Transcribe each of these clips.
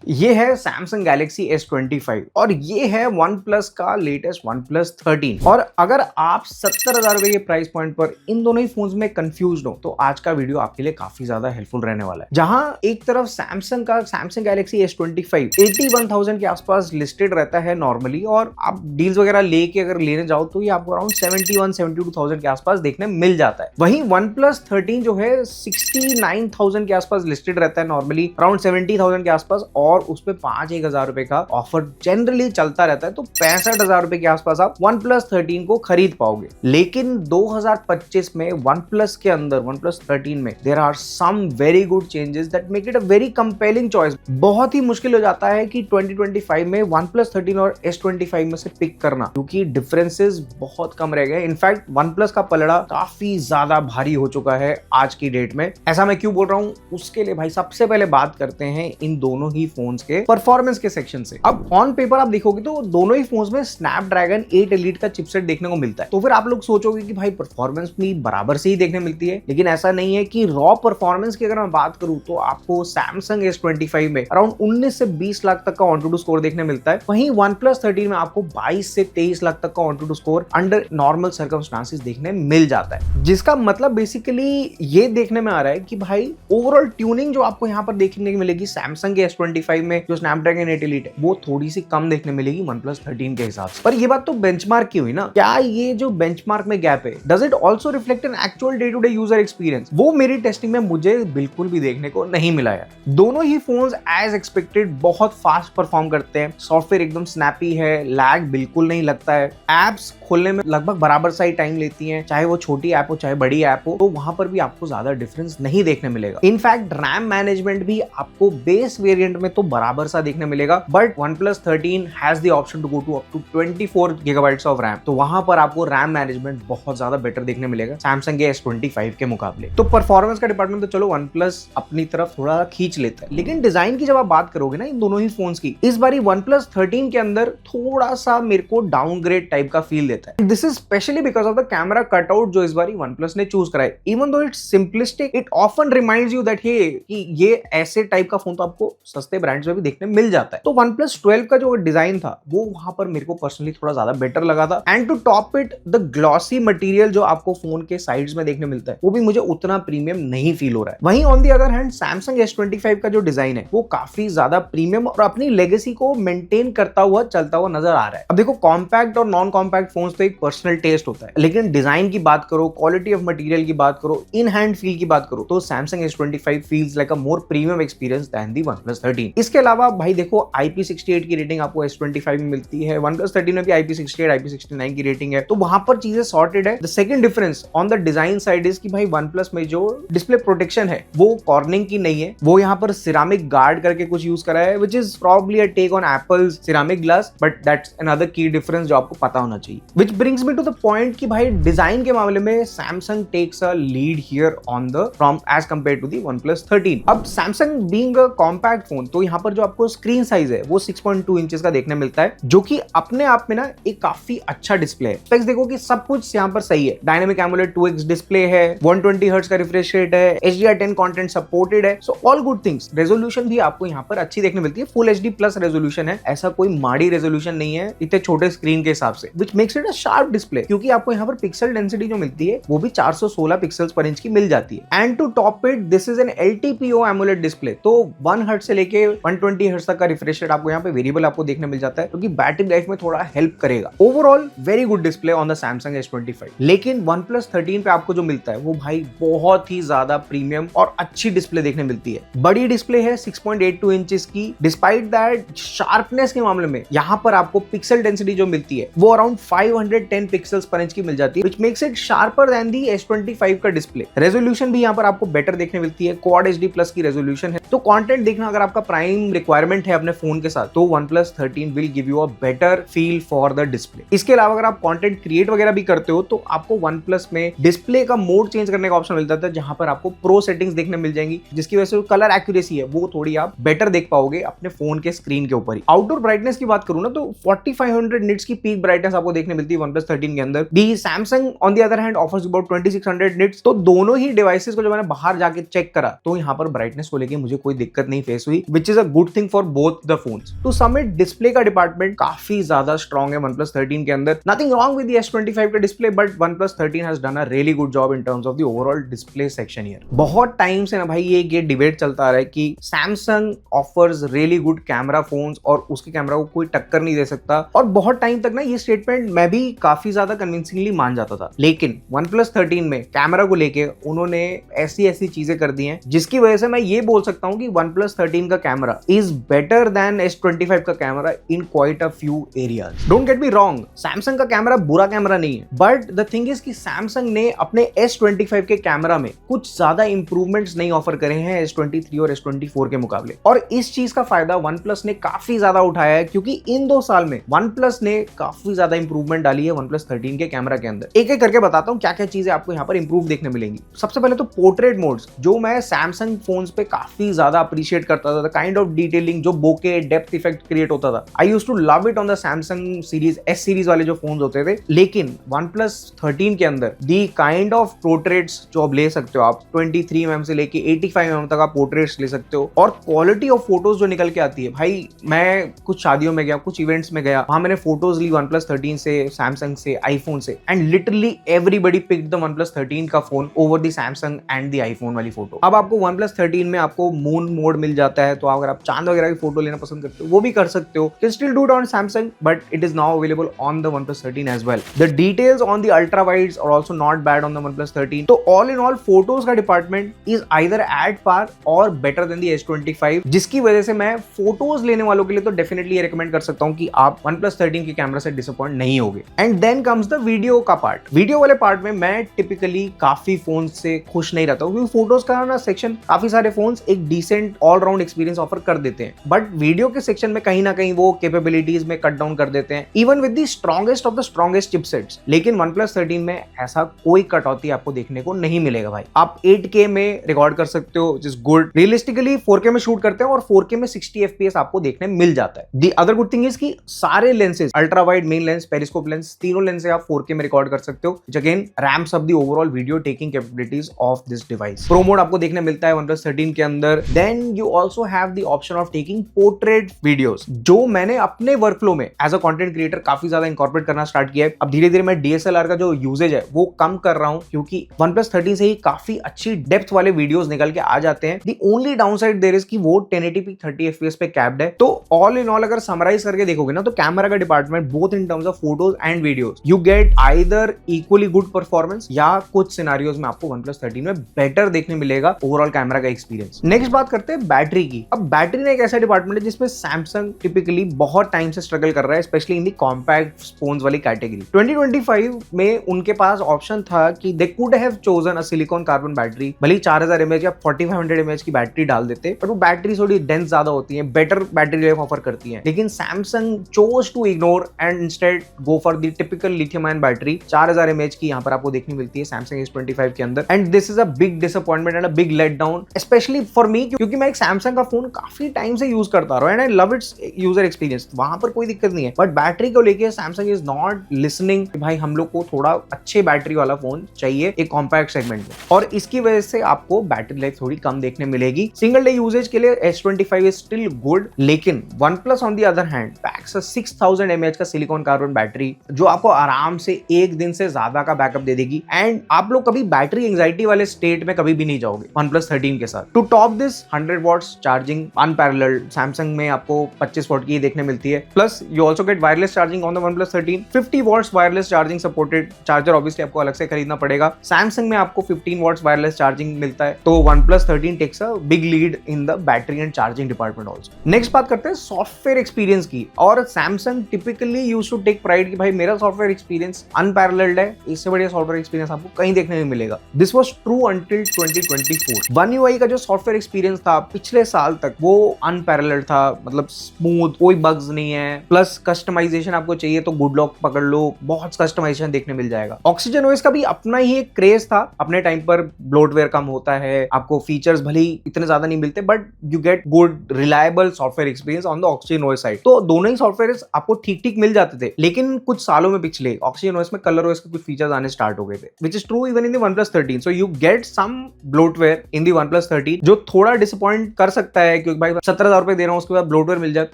ये है Samsung Galaxy S25 और ये है OnePlus का लेटेस्ट OnePlus 13। और अगर आप 70,000 रुपए के प्राइस पॉइंट पर इन दोनों ही फोन्स में कंफ्यूज हो तो आज का वीडियो आपके लिए काफी ज्यादा हेल्पफुल रहने वाला है। जहां एक तरफ Samsung का Samsung Galaxy S25 81,000 के आसपास लिस्टेड रहता है नॉर्मली, और आप डील्स वगैरह लेके अगर लेने जाओ तो ये आपको अराउंड 71-72,000 के आसपास देखने मिल जाता है। वहीं OnePlus 13 जो है 69,000 के आसपास लिस्टेड रहता है नॉर्मली, अराउंड 70,000 के आसपास, और उस पे 5,000 रुपए का ऑफर जनरली चलता रहता है। तो 65,000 रुपए के आसपास आप OnePlus 13 को खरीद पाओगे। लेकिन 2025 में OnePlus के अंदर OnePlus 13 में there are some very good changes that make it a very compelling choice. बहुत ही मुश्किल हो जाता है कि 2025 में OnePlus 13 और S25 में से पिक करना, क्योंकि डिफरेंसेस बहुत कम रह गए। इनफैक्ट OnePlus का पलड़ा काफी ज्यादा भारी हो चुका है आज की डेट में। ऐसा मैं क्यों बोल रहा हूं, उसके लिए भाई सबसे पहले बात करते हैं इन दोनों ही फोन्स के परफॉर्मेंस के सेक्शन से। अब ऑन पेपर आप देखोगे तो दोनों ही फोन्स में स्नैपड्रैगन 8 एलीट का चिपसेट देखने को मिलता है। तो फिर आप लोग सोचोगे कि भाई परफॉर्मेंस भी बराबर से ही देखने मिलती है, लेकिन ऐसा नहीं है। कि रॉ परफॉर्मेंस की अगर मैं बात करूं तो आपको Samsung S25 में अराउंड 19 से 20 लाख तक का ऑन-टू-डू स्कोर देखने मिलता है। वहीं OnePlus 13 में आपको 22 से 23 लाख तक का on-to-do score under normal circumstances देखने मिल जाता है। जिसका मतलब बेसिकली ये देखने में आ रहा है कि भाई ओवरऑल ट्यूनिंग जो आपको यहाँ पर देखने को मिलेगी Samsung के S25 में जो स्नैपड्रैगन 8 एलीट है, वो थोड़ी सी कम देखने मिलेगी OnePlus 13 के हिसाब से। पर ये बात तो बेंचमार्क की हुई ना। क्या ये जो बेंचमार्क में गैप है, does it also reflect an actual day to day user experience? वो मेरी टेस्टिंग में मुझे बिल्कुल भी देखने को नहीं मिला है। दोनों ही फोन्स एज एक्सपेक्टेड बहुत फास्ट परफॉर्म करते हैं। सॉफ्टवेयर एकदम स्नैपी है, लैग बिल्कुल नहीं लगता है। एप्स खोलने में लगभग बराबर सा ही टाइम लेती हैं, चाहे वो छोटी ऐप हो चाहे बड़ी ऐप हो, तो वहां पर भी आपको ज्यादा डिफरेंस नहीं देखने मिलेगा। इनफैक्ट रैम मैनेजमेंट भी आपको बेस वेरिएंट में तो बराबर सा देखने मिलेगा, but OnePlus 13 has the option to go to up to 24 GB of RAM. तो वहां पर आपको रैम मैनेजमेंट बहुत ज्यादा बेटर देखने मिलेगा Samsung के S25 के मुकाबले। तो परफॉर्मेंस का डिपार्टमेंट तो चलो OnePlus अपनी तरफ थोड़ा खींच लेता है, लेकिन डिजाइन की जब आप बात करोगे ना इन दोनों ही फोन्स की, इस बारी OnePlus 13 के अंदर थोड़ा सा मेरे को डाउनग्रेड टाइप का फील देता है। This is specially because of the camera cutout जो इस बारी OnePlus ने चूज करा है। Even though it's simplistic, it often reminds you that ये ऐसे टाइप का फोन तो आपको सस्ते ब्रांड्स में भी देखने मिल जाता है। तो OnePlus 12 का जो डिजाइन था वो वहां पर मेरे को पर्सनली थोड़ा ज्यादा बेटर लगा था। And to top it, the glossy material जो आपको फोन के साइड्स में देखने मिलता है वो भी मुझे उतना प्रीमियम नहीं फील हो रहा है। वहीं on the other hand Samsung S25 का जो डिजाइन है वो काफी ज्यादा प्रीमियम और अपनी लेगेसी को मेंटेन करता हुआ चलता हुआ नजर आ रहा है। अब देखो, कॉम्पैक्ट और नॉन कॉम्पैक्ट फोन्स तो एक पर्सनल टेस्ट होता है, लेकिन डिजाइन की बात करो, क्वालिटी ऑफ मटेरियल की बात करो, इन हैंड फील की बात करो, तो Samsung S25 feels like a more premium experience than the OnePlus 13। इसके अलावा भाई देखो, IP68 की रेटिंग आपको S25 में मिलती है, OnePlus 13 में भी IP68 IP69 की रेटिंग है, तो वहां पर चीजें सॉर्टेड है। The second difference on the design side is कि भाई OnePlus में जो डिस्प्ले प्रोटेक्शन है वो कॉर्निंग की नहीं है, वो यहाँ पर सिरामिक गार्ड करके कुछ यूज करा है, which is probably a take on Apple's ceramic glass, but that's another key difference जो आपको पता होना चाहिए। Which brings me to the point कि भाई डिजाइन के मामले में Samsung takes a lead here on the from edge compare to the OnePlus 13। अब Samsung being a compact phone, तो यहाँ पर जो आपको स्क्रीन साइज है वो 6.2 इंचेस का देखने मिलता है, जो कि अपने आप में ना एक काफी अच्छा डिस्प्ले है। स्पेक्स देखो कि सब कुछ यहाँ पर सही है। डायनामिक एमोलेड 2x डिस्प्ले है, 120 हर्ट्ज का रिफ्रेश रेट है, HDR10 कंटेंट सपोर्टेड है, so all good things. Resolution भी आपको यहाँ पर अच्छी देखने मिलती है, फुल HD प्लस रेजोल्यूशन है, ऐसा कोई माड़ी रेजोल्यूशन नहीं है इतने छोटे स्क्रीन के हिसाब से, which makes it a sharp display, क्योंकि आपको यहाँ पर पिक्सल डेंसिटी जो मिलती है वो भी 416 पिक्सल्स पर इंच की मिल जाती है। And to top it, this is an LTPO AMOLED display, तो 1 हर्ट्ज से लेके 120 हर्ट्ज तक का रिफ्रेश रेट आपको यहाँ पे वेरिएबल आपको देखने मिल जाता है, क्योंकि बैटरी लाइफ में थोड़ा हेल्प करेगा। Overall very good display on the Samsung S25। लेकिन OnePlus 13 पे आपको जो मिलता है वो भाई बहुत ही ज्यादा प्रीमियम और अच्छी डिस्प्ले देखने मिलती है। बड़ी डिस्प्ले है 6.82 इंचेस की। डिस्पाइट दैट, शार्पनेस के मामले में यहाँ पर आपको पिक्सल डेंसिटी जो मिलती है वो अराउंड 510 पिक्सल्स पर इंच की मिल जाती है, which makes it sharper than the S25 का डिस्प्ले। रेजोल्यूशन भी यहाँ पर आपको बेटर देखने मिलती है, क्वाड HD प्लस की रेजोल्यूशन है। तो कंटेंट देखना अगर आपका प्राइम रिक्वायरमेंट है अपने फोन के साथ, तो OnePlus 13 will give you a better feel for the display. इसके अलावा अगर आप कंटेंट क्रिएट वगैरह भी करते हो तो आपको OnePlus में डिस्प्ले का मोड चेंज करने का ऑप्शन मिलता था, जहां पर आपको प्रो सेटिंग्स देखने मिल जाएंगी, जिसकी वजह से कलर एक्यूरेसी है वो थोड़ी आप बेटर देख पाओगे अपने फोन के स्क्रीन के ऊपर ही। आउटडोर ब्राइटनेस की बात करूं ना, तो 4500 निट्स की पीक ब्राइटनेस आपको देखने मिलती है OnePlus 13 के अंदर। दी Samsung on the other hand offers about 2600 nits. तो दोनों ही डिवाइसेस को जब मैंने बाहर जाके चेक करा तो यहाँ पर ब्राइटनेस को लेके मुझे कोई दिक्कत नहीं फेस हुई, which which is a good thing for both the phones. To sum it display का डिपार्टमेंट काफी ज्यादा स्ट्रॉन्ग है OnePlus 13 के अंदर। Nothing wrong with the S25 का display, but OnePlus 13 has done a really good job in terms of the overall display section here. बहुत time से ना भाई ये डिबेट चलता आ रहा है कि Samsung offers really good camera phones और उसके कैमरा को कोई टक्कर नहीं दे सकता, और बहुत टाइम तक ना ये स्टेटमेंट मैं भी काफी ज्यादा कन्विंसिंगली मान जाता था। लेकिन OnePlus 13 में कैमरा को लेके उन्होंने ऐसी ऐसी चीजें कर दी हैं जिसकी वजह से मैं ये बोल सकता हूं कि OnePlus 13 का camera is better then S25 का camera in quite a few areas. Don't get me wrong, Samsung का कैमरा बुरा कैमरा नहीं है, बट द थिंग इज कि सैमसंग ने अपने S25 के कैमरा में कुछ ज्यादा इंप्रूवमेंट्स नहीं ऑफर करे हैं S23 और S24 के मुकाबले, और इस चीज का फायदा OnePlus ने काफी ज्यादा उठाया है, क्योंकि इन 2 साल में OnePlus ने काफी ज्यादा इंप्रूवमेंट डाली है OnePlus 13 के कैमरा के अंदर। एक एक करके बताता हूं क्या क्या चीजें आपको यहाँ पर इंप्रूव देखने मिलेंगी। सबसे पहले तो पोर्ट्रेट मोड्स, जो मैं सैमसंग फोन्स पे काफी ज्यादा अप्रिशिएट करता था, काइंड ऑफ डिटेलिंग, जो बोके डेप्थ इफेक्ट क्रिएट होता था, I used to love it on the Samsung series, S series वाले जो फोन्स होते थे। लेकिन OnePlus 13 के अंदर दी काइंड ऑफ पोर्ट्रेट्स जो अब ले सकते हो आप, 23 mm से लेके 85 mm तक आप पोर्ट्रेट्स ले सकते हो, और क्वालिटी ऑफ फोटोज जो निकल के आती है भाई, मैं कुछ शादियों में गया, कुछ इवेंट्स में गया, वहां मैंने फोटोज ली OnePlus 13 से, सैमसंग से, आईफोन से, and literally everybody picked the OnePlus 13 का phone over the Samsung and the iPhone वाली फोटो। अब आपको OnePlus 13 में आपको मून मोड मिल जाता है, तो अगर आप चांद वगैरह की फोटो लेना पसंद करते हो वो भी कर सकते हो। Can still do it on Samsung, but it is now available on the OnePlus 13 as well. The details on the ultra wides are also not bad on the OnePlus 13। तो ऑल इन ऑल फोटोज का department is either at par और better than the S25, जिसकी वजह से मैं photos लेने वालों के लिए तो डेफिनेटली रेकमेंड कर सकता हूं कि आप OnePlus 13 के कैमरा से डिसअपॉइंट नहीं होगे। And then comes the video का पार्ट। वीडियो वाले पार्ट में मैं टिपिकली काफी फोन से खुश नहीं रहता हूं, क्योंकि फोटोज का ना सेक्शन काफी सारे फोन्स एक डिसेंट ऑलराउंड एक्सपीरियंस ऑफर कर देते हैं, बट वीडियो के सेक्शन में कहीं ना कहीं वो कैपेबिलिटीज में कट डाउन कर देते हैं, even with the strongest of the strongest chipsets. लेकिन OnePlus 13 में ऐसा कोई कटौती आपको देखने को नहीं मिलेगा भाई। आप 8K में रिकॉर्ड कर सकते हो, which is good। Realistically 4K में शूट करते हैं और 4K में 60 FPS आपको देखने मिल जाता है। The other good thing is कि सारे lenses, ultra wide, main lens, periscope lens, तीनों लेंस से आप 4K में रिकॉर्ड कर सकते हो, which again ramps up the overall video taking capabilities of this device। Pro mode आपको देखने मिलता है OnePlus 13 के अंदर। Then you also have the option of taking portrait videos, जो मैंने अपने वर्कफ्लो में एज अ कंटेंट क्रिएटर काफी ज्यादा इंकॉर्पोरेट करना स्टार्ट किया है। अब धीरे धीरे मैं DSLR का जो यूजेज है वो कम कर रहा हूं, क्योंकि OnePlus 13 से ही काफी अच्छी डेप्थ वाले वीडियोस निकल के आ जाते हैं। The only downside there is कि वो 1080p 30 FPS पे कैप्ड है। तो ऑल इन ऑल अगर समराइज करके देखोगे ना, तो कैमरा का department both in terms of photos and videos you get either equally good performance, या कुछ सिनेरियोज में आपको OnePlus 13 में बेटर देखने मिलेगा ओवरऑल कैमरा का एक्सपीरियंस। नेक्स्ट बात करते हैं बैटरी की। अब बैटरी ना एक ऐसा डिपार्टमेंट है जिसमें सैमसंग टिपिकली बहुत टाइम से स्ट्रगल कर रहा है, specially in the compact phones वाली कैटेगरी। 2025 में उनके पास ऑप्शन था कि they could have chosen a silicon carbon battery, भले 4000 mAh या 4500 mAh की बैटरी डाल देते, पर वो बैटरी थोड़ी डेंस ज्यादा होती है, बेटर बैटरी लाइफ ऑफर करती है। लेकिन Samsung chose to ignore and instead go for the typical lithium ion battery 4000 mAh की यहाँ पर आपको देखने मिलती है सैमसंग S25 के अंदर। And this is a big disappointment and a big let down, especially for me, क्योंकि मैं एक सैमसंग का फोन काफी टाइम से यूज करता रहा हूं and I love it's user experience, वहां पर कोई दिक्कत नहीं है। बट बैटरी को लेके सैमसंग इज नॉट लिसनिंग, भाई हम लोग को थोड़ा अच्छे बैटरी वाला फोन चाहिए एक कॉम्पैक्ट सेगमेंट में, और इसकी वजह से आपको बैटरी लाइफ थोड़ी कम देखने मिलेगी। सिंगल डे यूजेज के लिए S25 इज स्टिल गुड, लेकिन OnePlus on the other hand PACS a 6000 mAh का सिलिकॉन कार्बन बैटरी, जो आपको आराम से एक दिन से ज्यादा का बैकअप दे देगी, एंड आप लोग कभी बैटरी एंजाइटी वाले स्टेट में कभी भी नहीं जाओगे OnePlus 13 के साथ। To top this 100 watts charging unparalleled, Samsung में आपको 25 वॉट की देखने मिलती है, plus you also get wireless charging on the OnePlus 13, 50 watts wireless charging supported, charger obviously आपको अलग से खरीदना पड़ेगा। सैमसंग में आपको 15 वॉट्स वायरलेस चार्जिंग मिलता है, तो OnePlus 13 takes a big lead in the battery and charging department also. Next बात करते हैं सॉफ्टवेयर एक्सपीरियंस की, और Samsung typically used to take pride कि भाई मेरा सॉफ्टवेयर एक्सपीरियंस अनपैरेलल्ड है, इससे बढ़िया सॉफ्टवेयर एक्सपीरियंस आपको कहीं देखने नहीं मिलेगा। This was true until 2024। One UI का जो सॉफ्टवेयर एक्सपीरियंस था पिछले साल तक, वो अनपैरेलल्ड था, मतलब स्मूथ, कोई बग्स नहीं है, प्लस कस्टमाइजेशन आपको चाहिए तो गुड लॉक पकड़ लो, बहुत कस्टमाइजेशन देखने मिल जाएगा। ऑक्सीजन ओएस का भी अपना ही एक क्रेज था, अपने टाइम पर ब्लोटवेयर कम होता है, आपको फीचर्स भले ही इतने ज्यादा नहीं मिलते, but you get good reliable software experience on the oxygen OS side. तो दोनों ही सॉफ्टवेयर आपको ठीक ठीक मिल जाते थे, लेकिन कुछ सालों में पिछले ऑक्सीजन ओएस में कलर ओएस के कुछ फीचर्स आने स्टार्ट हो गए थे, which is true even in the OnePlus 13। So you get some bloatware in the OnePlus 13 जो थोड़ा डिसअपॉइंट कर सकता है है क्योंकि भाई 17,000 रुपए दे रहा हूँ उसके बाद ब्लोटवेयर मिल जाए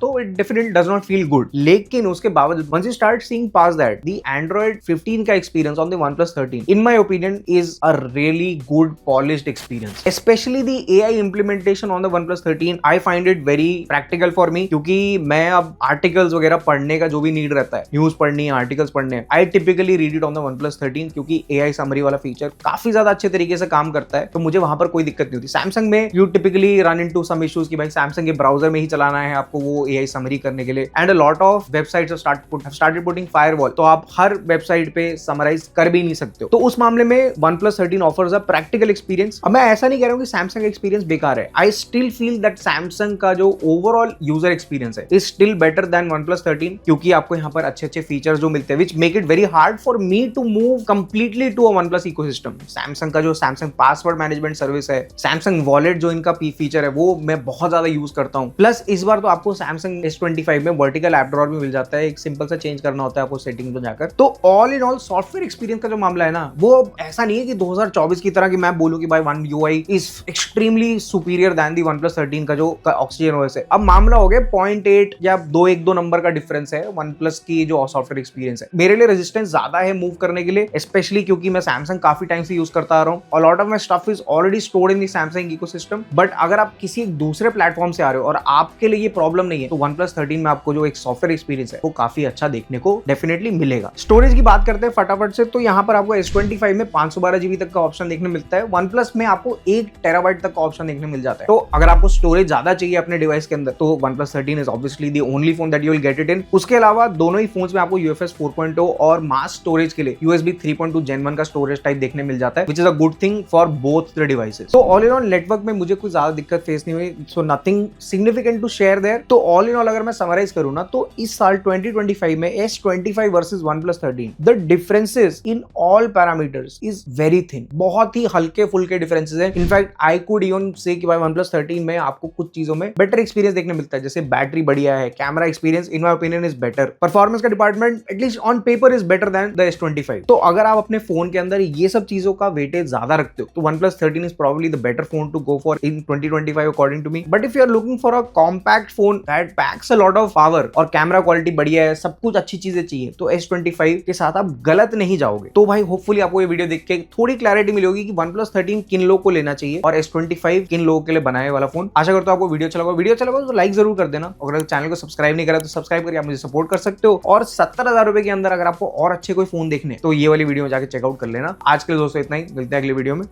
तो it definitely does not feel good. लेकिन उसके बावजूद once you start seeing pass that the Android 15 का experience on the OnePlus 13 in my opinion is a really good polished experience, especially the AI implementation on the OnePlus 13 I find it very practical for me, क्योंकि मैं अब articles वगैरह पढ़ने का जो भी need रहता है, न्यूज पढ़नी है, आर्टिकल्स पढ़ने हैं, I typically read it on the OnePlus 13 क्योंकि AI समरी वाला फीचर काफी ज्यादा अच्छे तरीके से काम करता है, तो मुझे वहां पर कोई दिक्कत नहीं होती। सैमसंग में you typically run into some issues कि भाई सैमसंग के ब्राउजर में ही चलाना है आपको वो AI समरी करने के लिए, and a lot of websites started putting firewall, तो आप हर वेबसाइट पे समराइज कर भी नहीं सकते हो। तो उस मामले में OnePlus 13 offers a practical experience. अब मैं ऐसा नहीं कह रहा हूं कि सैमसंग एक्सपीरियंस बेकार है, I still feel that Samsung का जो ओवरऑल यूजर एक्सपीरियंस है is still better than OnePlus 13, क्योंकि आपको यहाँ पर अच्छे फीचर्स जो मिलते हैं which make it very hard for me to move completely to a OnePlus ecosystem. Samsung का जो सैमसंग पासवर्ड मैनेजमेंट सर्विस है, सैमसंग वॉलेट जो इनका फीचर है वो मैं बहुत ज्यादा यूज करता हूँ। प्लस इस बार तो आपको सैमसंग S25 में वर्टिकल ऐप ड्रॉअर भी मिल जाता है, एक सिंपल सा चेंज करना होता है आपको सेटिंग में जाकर। तो all in all software experience का जो मामला है ना, वो ऐसा नहीं है कि 2024 की तरह कि मैं बोलूं कि भाई One UI is extremely superior than the OnePlus 13 का जो ऑक्सीजन OS है। अब मामला हो गया 0.8 या 2 नंबर का डिफरेंस है OnePlus की जो सॉफ्टवेयर एक्सपीरियंस है। मेरे लिए रेजिस्टेंस ज्यादा है मूव करने के लिए, स्पेशली क्योंकि मैं सैमसंग काफी टाइम से यूज करता आ रहा हूँ और lot of my stuff is already stored in the Samsung ecosystem. But अगर आप किसी एक दूसरे प्लेटफॉर्म से आ रहे हो और आपके लिए ये प्रॉब्लम नहीं है, तो OnePlus 13 में आपको जो एक सॉफ्टवेयर एक्सपीरियंस है वो काफी अच्छा देखने को डेफिनेटली मिलेगा। स्टोरेज की बात करते हैं फटाफट से, तो यहाँ पर आपको S25 में 512 GB तक का ऑप्शन देखने मिलता है, OnePlus में आपको 1 TB तक का ऑप्शन देखने मिल जाता है। तो अगर आपको स्टोरेज ज्यादा चाहिए अपने डिवाइस के अंदर तो OnePlus 13 is obviously the only phone that you will get it in. उसके अलावा दोनों ही फोन्स में आपको UFS 4.0 और मास स्टोरेज के लिए USB 3.2 Gen 1 का स्टोरेज टाइप देखने मिल जाता है, which is a good thing for both the devices. तो ऑल इन ऑल नेटवर्क में मुझे कोई ज्यादा दिक्कत फेस नहीं हुई, so nothing significant to share there. तो ऑल इन ऑल अगर मैं समराइज करूं ना, तो इस साल 2025 में S25 versus OnePlus 13 the differences in all parameters is very thin, बहुत ही हल्के फुल्के डिफरेंसेस हैं। इनफैक्ट आई कुड इवन से कि भाई OnePlus 13 में आपको कुछ चीजों में बेटर एक्सपीरियंस देखने मिलता है, जैसे बैटरी बढ़िया है, camera experience in my opinion is better, performance का department at least on paper is better than the S25। तो अगर आप अपने फोन के अंदर ये सब चीजों का वेटेज ज्यादा रखते हो तो OnePlus 13 is probably the better phone to go for in 2025 according to me. But if you are looking for a compact phone that packs a lot of power और कैमरा क्वालिटी बढ़िया है, सब कुछ अच्छी चीजें चाहिए, तो S25 के साथ आप गलत नहीं जाओगे। तो भाई होपफुली आपको ये वीडियो देख के थोड़ी क्लैरिटी मिली होगी कि OnePlus 13 किन लोगों को लेना चाहिए और S25 किन लोगों के लिए बनाए वाला फोन। आशा करता हूं आपको वीडियो अच्छा लगा तो लाइक जरूर कर देना, और अगर चैनल को सब्सक्राइब नहीं करा तो सब्सक्राइब करके आप मुझे सपोर्ट कर सकते हो। और 17,000 रुपए के अंदर अगर आपको और अच्छे कोई फोन देखने तो ये वाली वीडियो में जाके चेकआउट कर लेना। आज के लिए दोस्तों इतना ही, मिलते हैं अगले वीडियो में।